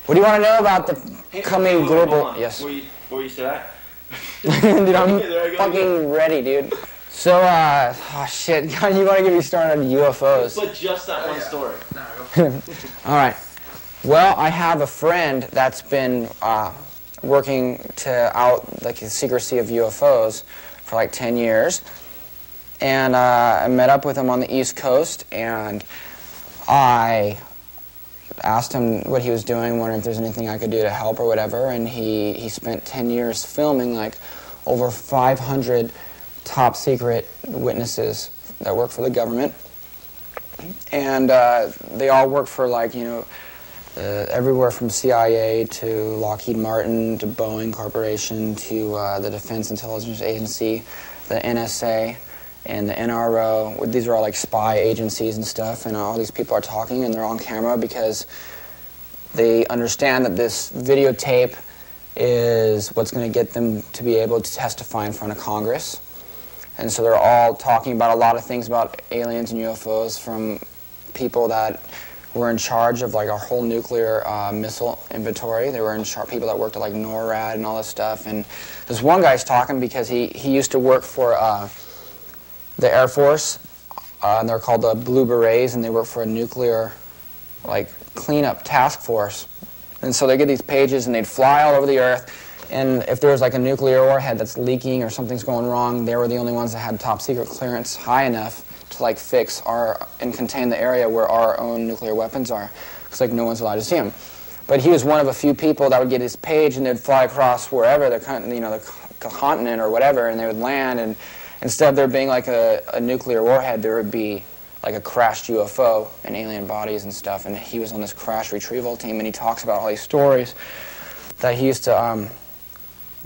What do you want to know about the coming global... Yes. Before you say that. Dude, I'm fucking ready, dude. So, oh shit, you want to get me started on UFOs? But just that one story. All right. Well, I have a friend that's been working to out like the secrecy of UFOs for like 10 years. And I met up with him on the East Coast, and I asked him what he was doing, wondering if there's anything I could do to help or whatever, and he spent 10 years filming like over 500 top secret witnesses that work for the government. And they all work for like, you know, everywhere from CIA to Lockheed Martin to Boeing Corporation to the Defense Intelligence Agency, the NSA, and the NRO. These are all like spy agencies and stuff, and all these people are talking and they're on camera because they understand that this videotape is what's going to get them to be able to testify in front of Congress. And so they're all talking about a lot of things about aliens and UFOs, from people that were in charge of like our whole nuclear missile inventory. They were in charge, people that worked at like NORAD and all this stuff. And this one guy's talking because he used to work for the Air Force, and they're called the Blue Berets, and they work for a nuclear like cleanup task force. And so they get these pages and they'd fly all over the earth, and if there was like a nuclear warhead that's leaking or something's going wrong, they were the only ones that had top secret clearance high enough to like fix and contain the area where our own nuclear weapons are, because like no one's allowed to see them. But he was one of a few people that would get his page and they'd fly across wherever, the continent or whatever, and they would land, and instead of there being like a nuclear warhead, there would be like a crashed UFO and alien bodies and stuff. And he was on this crash retrieval team, and he talks about all these stories that he used to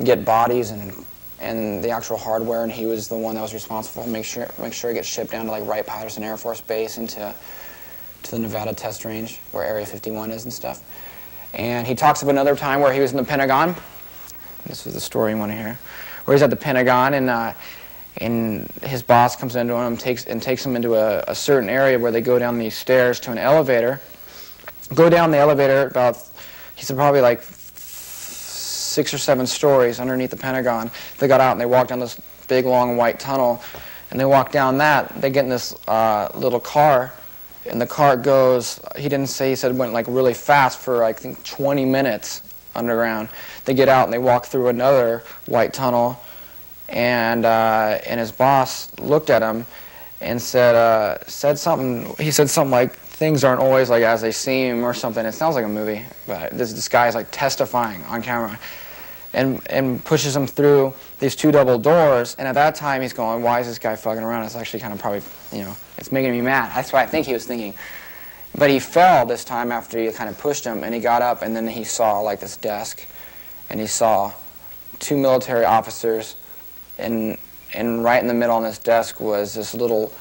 get bodies and the actual hardware, and he was the one that was responsible for make sure it gets shipped down to like Wright-Patterson Air Force Base to the Nevada test range where Area 51 is and stuff. And he talks of another time where he was in the Pentagon. This is the story you want to hear. Where he's at the Pentagon, and his boss comes into him and takes him into a certain area where they go down these stairs to an elevator. Go down the elevator about, he said, probably like 6 or 7 stories underneath the Pentagon. They got out and they walked down this big long white tunnel, and they walk down that. They get in this little car, and the car goes, he didn't say, he said it went like really fast for I think 20 minutes underground. They get out and they walk through another white tunnel, and his boss looked at him and said something. He said something like, "Things aren't always like as they seem," or something. It sounds like a movie, but this guy's like testifying on camera, and pushes him through these 2 double doors. And at that time, he's going, "Why is this guy fucking around?" It's actually kind of probably, it's making me mad. That's what I think he was thinking. But he fell this time after he kind of pushed him, and he got up, and then he saw like this desk, and he saw 2 military officers. And right in the middle on this desk was this little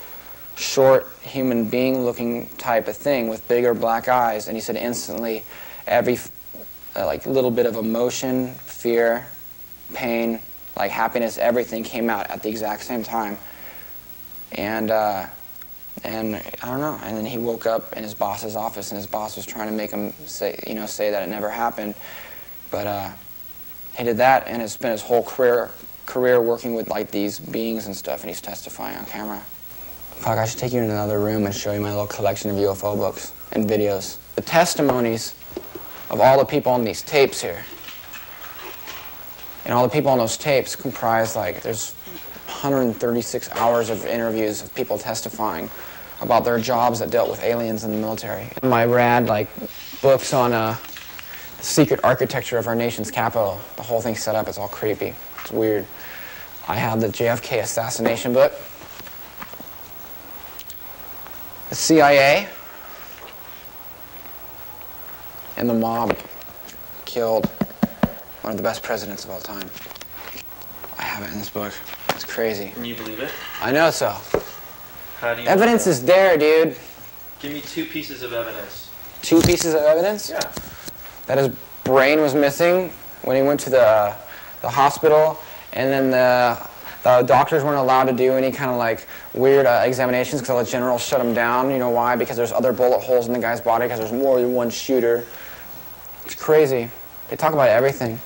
short human being looking type of thing with bigger black eyes. And he said instantly every like little bit of emotion, fear, pain, like happiness, everything came out at the exact same time. And I don't know. And then he woke up in his boss's office, and his boss was trying to make him say that it never happened. But he did that, and has spent his whole career working with like these beings and stuff, and he's testifying on camera. Fuck, I should take you into another room and show you my little collection of UFO books and videos. The testimonies of all the people on these tapes here, and all the people on those tapes comprise like, there's 136 hours of interviews of people testifying about their jobs that dealt with aliens in the military. My rad like books on the secret architecture of our nation's capital. The whole thing's set up, it's all creepy. It's weird. I have the JFK assassination book. The CIA and the mob killed one of the best presidents of all time. I have it in this book. It's crazy. Can you believe it? I know so. How do you Evidence is there, dude. Give me 2 pieces of evidence. 2 pieces of evidence? Yeah. That his brain was missing when he went to the hospital, and then the doctors weren't allowed to do any kind of like weird examinations because all the generals shut them down. You know why? Because there's other bullet holes in the guy's body because there's more than one shooter. It's crazy. They talk about everything.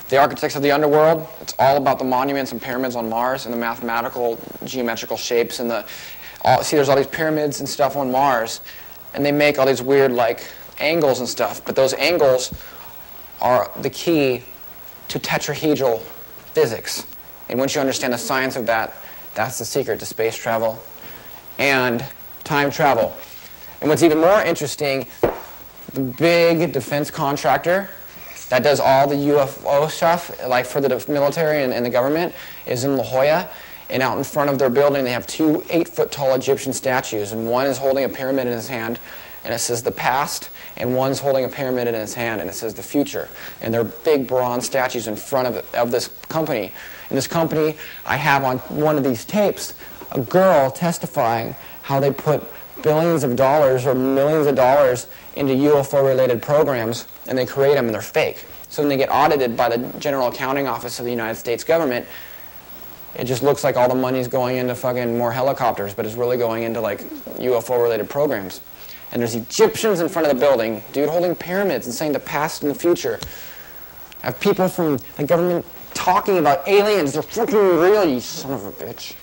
The architects of the underworld, it's all about the monuments and pyramids on Mars and the mathematical, geometrical shapes and see, there's all these pyramids and stuff on Mars, and they make all these weird, like, angles and stuff, but those angles are the key to tetrahedral physics. And once you understand the science of that, that's the secret to space travel and time travel. And what's even more interesting, the big defense contractor that does all the UFO stuff, like for the military and the government, is in La Jolla. And out in front of their building, they have two 8-foot-tall Egyptian statues. And one is holding a pyramid in his hand, and it says the past. And one's holding a pyramid in his hand, and it says the future. And they're big bronze statues in front of this company. In this company, I have on one of these tapes a girl testifying how they put billions of dollars or millions of dollars into UFO-related programs, and they create them, and they're fake. So when they get audited by the General Accounting Office of the United States government, it just looks like all the money's going into fucking more helicopters, but it's really going into, like, UFO-related programs. And there's Egyptians in front of the building, dude holding pyramids and saying the past and the future. I have people from the government talking about aliens. They're fucking real, you son of a bitch.